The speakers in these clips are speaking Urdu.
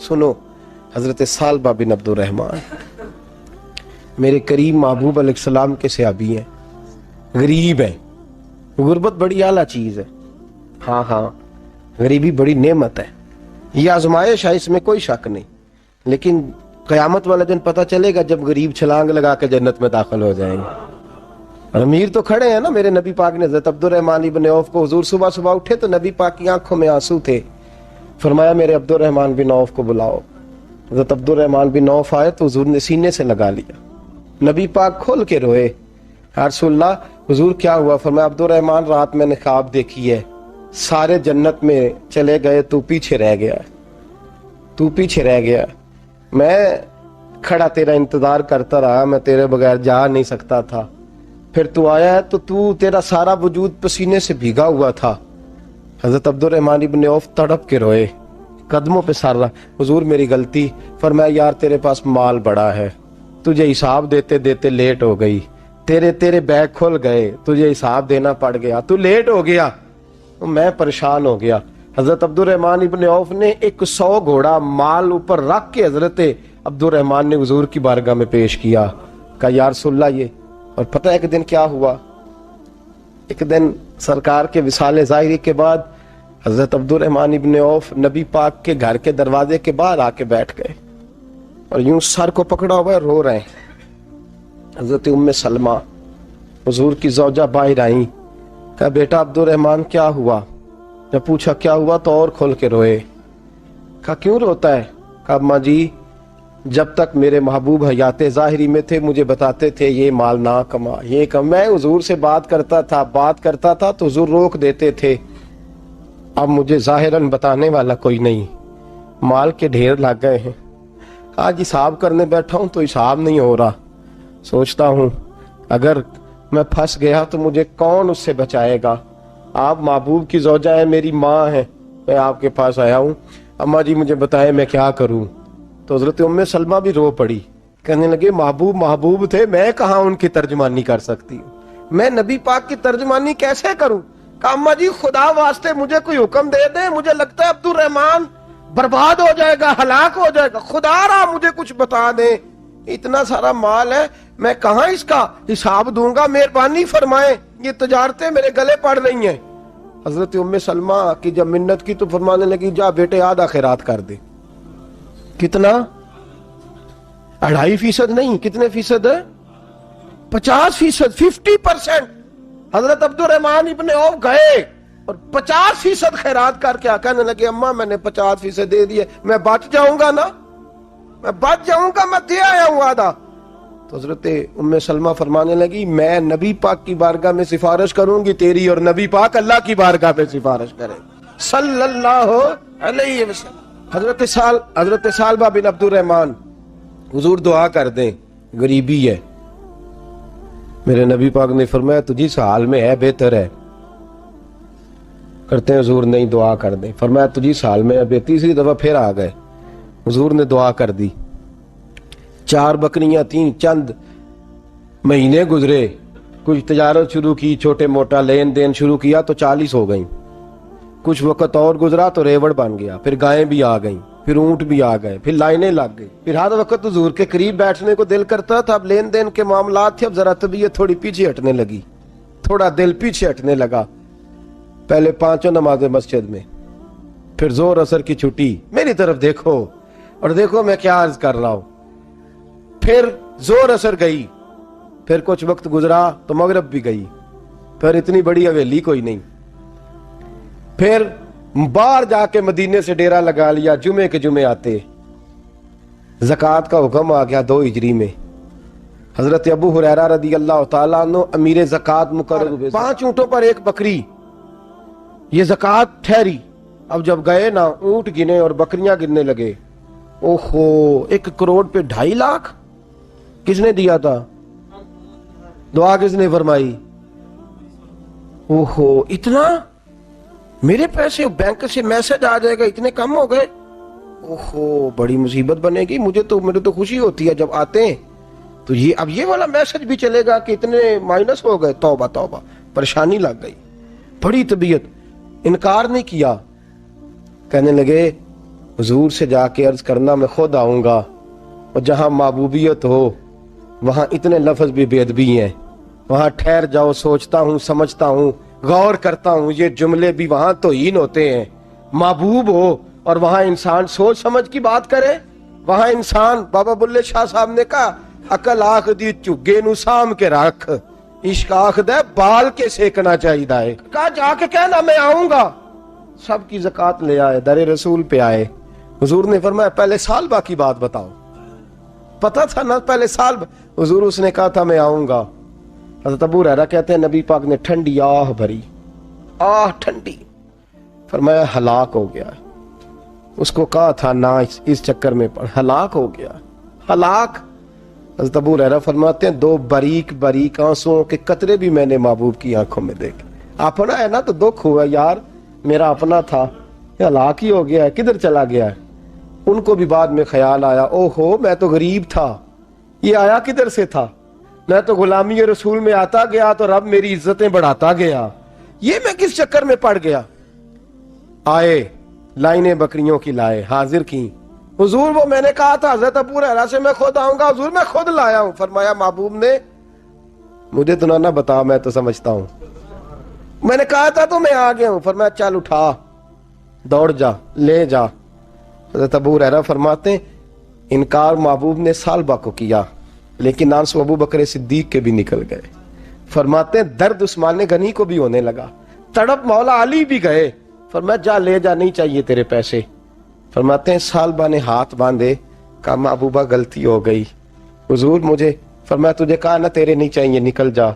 سنو، حضرت سالبہ بن عبدالرحمن میرے کریم محبوب علیہ السلام کے صحابی ہیں، غریب ہیں. غربت بڑی اعلیٰ چیز ہے. ہاں ہاں، غریبی بڑی نعمت ہے، یہ آزمائش ہے، اس میں کوئی شک نہیں. لیکن قیامت والا دن پتہ چلے گا جب غریب چھلانگ لگا کے جنت میں داخل ہو جائیں گے. اور امیر تو کھڑے ہیں نا. میرے نبی پاک نے حضرت عبدالرحمن بن عوف کو، حضور صبح صبح اٹھے تو نبی پاک کی آنکھوں میں آنسو تھے. فرمایا میرے عبدالرحمن بن عوف کو بلاؤ. حضرت عبدالرحمن بن عوف آئے تو حضور نے سینے سے لگا لیا. نبی پاک کھول کے روئے. یا رسول اللہ، حضور کیا ہوا؟ فرمایا عبدالرحمن رات میں نے خواب دیکھی ہے، سارے جنت میں چلے گئے، تو پیچھے رہ گیا. تو پیچھے رہ گیا. میں کھڑا تیرا انتظار کرتا رہا، میں تیرے بغیر جا نہیں سکتا تھا. پھر تو آیا ہے تو تیرا سارا وجود پسینے سے بھیگا ہوا تھا. حضرت عبدالرحمن بن عوف تڑپ کے روئے، قدموں پہ سر رہا. حضور میری غلطی. فرمایا یار تیرے پاس مال بڑا ہے، تجھے حساب دیتے دیتے لیٹ ہو گئی. تیرے بیگ کھل گئے، تجھے حساب دینا پڑ گیا، تو لیٹ ہو گیا، میں پریشان ہو گیا. حضرت عبدالرحمن ابن عوف نے 100 گھوڑا مال اوپر رکھ کے حضرت عبدالرحمن نے حضور کی بارگاہ میں پیش کیا. کہا یا رسول اللہ یہ. اور پتہ ہے ایک دن کیا ہوا؟ ایک دن سرکار کے وصال ظاہری کے بعد حضرت عبدالرحمن ابن عوف نبی پاک کے گھر کے دروازے کے باہر آ کے بیٹھ گئے اور یوں سر کو پکڑا ہوا ہے، رو رہے ہیں. حضرت ام سلمہ حضور کی زوجہ باہر آئیں. کہا بیٹا عبدالرحمن کیا ہوا؟ جب پوچھا کیا ہوا تو اور کھول کے روئے. کہا کیوں روتا ہے؟ کہا اماں جی جب تک میرے محبوب حیات ظاہری میں تھے مجھے بتاتے تھے یہ مال نہ کما، یہ کم. میں حضور سے بات کرتا تھا تو حضور روک دیتے تھے. اب مجھے ظاہراً بتانے والا کوئی نہیں، مال کے ڈھیر لگ گئے ہیں. آج حساب کرنے بیٹھا ہوں تو حساب نہیں ہو رہا. سوچتا ہوں اگر میں پھنس گیا تو مجھے کون اس سے بچائے گا؟ آپ محبوب کی زوجہ ہیں، میری ماں ہیں، میں آپ کے پاس آیا ہوں. اماں جی مجھے بتائیں میں کیا کروں؟ تو حضرت ام سلمہ بھی رو پڑی، کہنے لگے محبوب تھے، میں کہاں ان کی ترجمانی کر سکتی ہوں، میں نبی پاک کی ترجمانی کیسے کروں؟ کہا اماں جی خدا واسطے مجھے کوئی حکم دے دیں، مجھے لگتا ہے عبدالرحمن برباد ہو جائے گا، ہلاک ہو جائے گا، خدا را مجھے کچھ بتا دیں. اتنا سارا مال ہے، میں کہاں اس کا حساب دوں گا؟ مہربانی فرمائیں، یہ تجارتیں میرے گلے پڑ رہی ہیں. حضرت ام سلمہ کی جب منت کی تو فرمانے لگی جا بیٹے آدھا خیرات کر دے. کتنا؟ 2.5% نہیں، کتنے فیصد ہے؟ 50%، 50%. حضرت عبدالرحمن ابن عوف گئے اور 50% خیرات کر کے کہنے لگے اماں میں نے 50% دے دیے، میں بچ جاؤں گا نا، میں بچ جاؤں گا، میں دے آیا ہوں آدھا. تو حضرت ام سلمہ فرمانے لگی میں نبی پاک کی بارگاہ میں سفارش کروں گی تیری، اور نبی پاک اللہ کی بارگاہ پہ سفارش کرے صلی اللہ علیہ وسلم. حضرت سالبہ بن عبدالرحمن، حضور دعا کر دیں، غریبی ہے. میرے نبی پاک نے فرمایا تجھی اس حال میں ہے بہتر ہے. کرتے ہیں حضور نہیں دعا کر دیں. فرمایا تجھی اس حال میں ہے. تیسری دفعہ پھر آ گئے، حضور نے دعا کر دی. 4 بکریاں تھیں، چند مہینے گزرے، کچھ تجارت شروع کی، چھوٹے موٹا لین دین شروع کیا تو 40 ہو گئیں. کچھ وقت اور گزرا تو ریوڑ بن گیا، پھر گائیں بھی آ گئیں، پھر اونٹ بھی آ گئے، پھر لائنیں لگ گئی. پھر ہر وقت حضور کے قریب بیٹھنے کو دل کرتا تھا. اب لین دین کے معاملات تھے، اب ذرا طبیعت تھوڑی پیچھے ہٹنے لگی، تھوڑا دل پیچھے ہٹنے لگا. پہلے 5 نمازیں مسجد میں، پھر زور اثر کی چھٹی. میری طرف دیکھو اور دیکھو میں کیا عرض کر رہا ہوں. پھر زور اثر گئی، پھر کچھ وقت گزرا تو مغرب بھی گئی، پھر اتنی بڑی حویلی کوئی نہیں. پھر باہر جا کے مدینے سے ڈیرا لگا لیا، جمعے کے جمعے آتے. زکوٰۃ کا حکم آ گیا 2 ہجری میں. حضرت ابو ہریرہ رضی اللہ تعالیٰ عنہ امیر زکوٰۃ مقرر ہوئے. 5 اونٹوں پر 1 بکری، یہ زکوٰۃ ٹھہری. اب جب گئے نا اونٹ گنے اور بکریاں گننے لگے، اوہو 1 کروڑ پہ 2.5 لاکھ کس نے دیا تھا؟ دعا کس نے فرمائی؟ اوہو اتنا، میرے پیسے بینک سے میسج آ جائے گا اتنے کم ہو گئے، اوہو بڑی مصیبت بنے گی. میرے تو خوشی ہوتی ہے جب آتے ہیں تو اب یہ والا میسج بھی چلے گا کہ اتنے مائنس ہو گئے. توبہ توبہ، پریشانی لگ گئی، بڑی طبیعت. انکار نہیں کیا، کہنے لگے حضور سے جا کے عرض کرنا میں خود آؤں گا، اور جہاں محبوبیت ہو وہاں اتنے لفظ بھی بے ادبی ہیں، وہاں ٹھہر جاؤ، سوچتا ہوں، سمجھتا ہوں، غور کرتا ہوں، یہ جملے بھی وہاں توہین ہوتے ہیں۔ محبوب ہو اور وہاں انسان سوچ سمجھ کی بات کرے، وہاں انسان، بابا بلے شاہ صاحب نے کہا عقل آخ دی چگے نو سام کے رکھ، عشق آخ دے بال کے سیکنا چاہیے ہے۔ کہا جا کے کہنا میں آؤں گا۔ سب کی زکوٰۃ لے آئے، در رسول پہ آئے، حضور نے فرمایا پہلے سالبہ کی بات بتاؤ۔ پتہ تھا نا پہلے سال، حضور اس نے کہا تھا میں آؤں گا۔ حضرت ابو ہریرہ کہتے ہیں نبی پاک نے ٹھنڈی آہ بھری، آہ ٹھنڈی، فرمایا ہلاک ہو گیا۔ اس کو کہا تھا نہ اس چکر میں پڑ، ہلاک ہو گیا، ہلاک۔ حضرت ابو ہریرہ فرماتے ہیں دو باریک باریک آنسوؤں کے قطرے بھی میں نے محبوب کی آنکھوں میں دیکھے۔ اپنا ہے نا تو دکھ ہوا، یار میرا اپنا تھا، یہ ہلاک ہی ہو گیا ہے، کدھر چلا گیا ہے۔ ان کو بھی بعد میں خیال آیا، او ہو میں تو غریب تھا، یہ آیا کدھر سے تھا، میں تو غلامی رسول میں آتا گیا تو رب میری عزتیں بڑھاتا گیا، یہ میں کس چکر میں پڑ گیا۔ آئے لائنیں بکریوں کی لائے، حاضر کی، حضور وہ میں نے کہا تھا حضرت ابو ہریرہ سے میں خود آؤں گا، حضور میں خود لایا ہوں۔ فرمایا محبوب نے مجھے تو نہ بتا، میں تو سمجھتا ہوں، میں نے کہا تھا تو میں آ گیا ہوں۔ فرمایا چل اٹھا، دوڑ جا، لے جا۔ حضرت ابو ہریرہ فرماتے ہیں انکار محبوب نے سالبہ کو کیا، لیکن آنسو ابو بکر صدیق کے بھی نکل گئے۔ فرماتے ہیں درد عثمان غنی کو بھی ہونے لگا، تڑپ مولا علی بھی گئے۔ فرمایا جا لے جا، نہیں چاہیے تیرے پیسے۔ فرماتے ہیں سالبہ نے ہاتھ باندھے، کہا محبوبہ غلطی ہو گئی، حضور مجھے، فرمایا تجھے کہا نہ تیرے نہیں چاہیے، نکل جا۔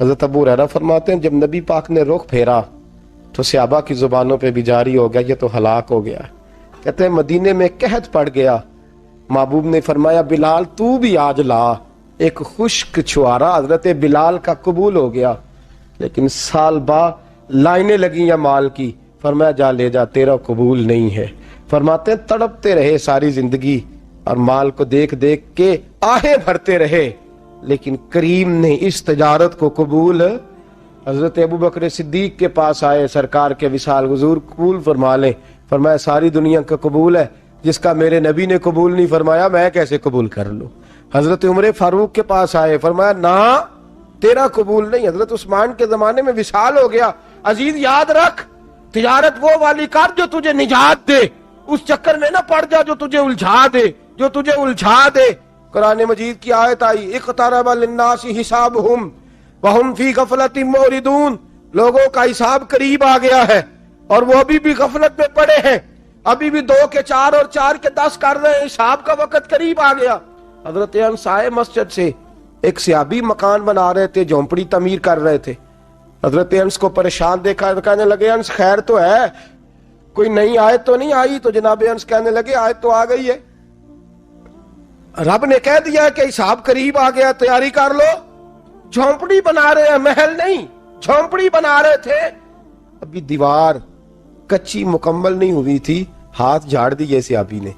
حضرت ابو ہریرہ فرماتے ہیں جب نبی پاک نے رخ پھیرا تو صحابہ کی زبانوں پہ بھی جاری ہو گیا یہ تو ہلاک ہو گیا۔ کہتے ہیں مدینے میں قحط پڑ گیا، محبوب نے فرمایا بلال تو بھی آج لا، ایک خشک چھوارا حضرت بلال کا قبول ہو گیا۔ لیکن سالبہ لائنیں لگی یا مال کی، فرمایا جا لے جا، تیرا قبول نہیں ہے۔ فرماتے ہیں تڑپتے رہے ساری زندگی اور مال کو دیکھ دیکھ کے آہیں بھرتے رہے، لیکن کریم نے اس تجارت کو قبول۔ حضرت ابو بکر صدیق کے پاس آئے، سرکار کے وصال، حضور قبول فرما لیں۔ فرمایا ساری دنیا کا قبول ہے، جس کا میرے نبی نے قبول نہیں فرمایا میں کیسے قبول کر لوں۔ حضرت عمر فاروق کے پاس آئے، فرمایا نہ تیرا قبول نہیں۔ حضرت عثمان کے زمانے میں وصال ہو گیا۔ عزیز یاد رکھ، تجارت وہ والی کر جو تجھے نجات دے، اس چکر میں نہ پڑ جا جو تجھے الجھا دے، جو تجھے الجھا دے۔ قرآن مجید کی آیت آئی اقترب للناس حسابہم وہم فی غفلۃ معرضون، لوگوں کا حساب قریب آ گیا ہے اور وہ ابھی بھی غفلت میں پڑے ہیں، ابھی بھی 2 کے 4 اور 4 کے 10 کر رہے ہیں، حساب کا وقت قریب آ گیا۔ حضرت انس آئے مسجد سے، ایک صحابی مکان بنا رہے تھے، جھونپڑی تعمیر کر رہے تھے۔ حضرت انس کو پریشان دیکھا، کہنے لگے انس خیر تو ہے، کوئی نئی آیت تو نہیں آئی؟ تو جناب انس کہنے لگے آیت تو آ گئی ہے، رب نے کہہ دیا کہ حساب قریب آ گیا، تیاری کر لو۔ جھونپڑی بنا رہے ہیں، محل نہیں، جھونپڑی بنا رہے تھے، ابھی دیوار کچی مکمل نہیں ہوئی تھی، ہاتھ جھاڑ دیے صحابی نے۔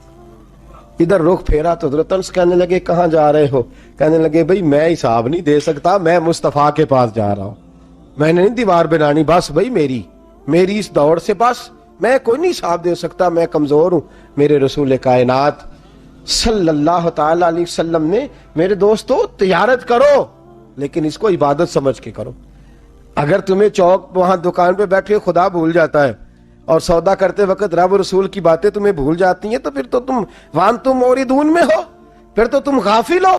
ادھر رخ پھیرا تو حضرت انس کہنے لگے کہاں جا رہے ہو؟ کہنے لگے بھئی میں حساب نہیں دے سکتا، میں مصطفیٰ کے پاس جا رہا ہوں، میں نے نہیں دیوار بنانی، بس بھئی میری اس دوڑ سے بس میں کوئی نہیں حساب دے سکتا، میں کمزور ہوں۔ میرے رسول کائنات صلی اللہ تعالی علیہ وسلم نے، میرے دوستو تجارت کرو لیکن اس کو عبادت سمجھ کے کرو۔ اگر تمہیں چوک وہاں دکان پہ بیٹھے خدا بھول جاتا ہے اور سودا کرتے وقت رب رسول کی باتیں تمہیں بھول جاتی ہیں، تو پھر تو تم وانتم موردون میں ہو، پھر تو تم غافل ہو۔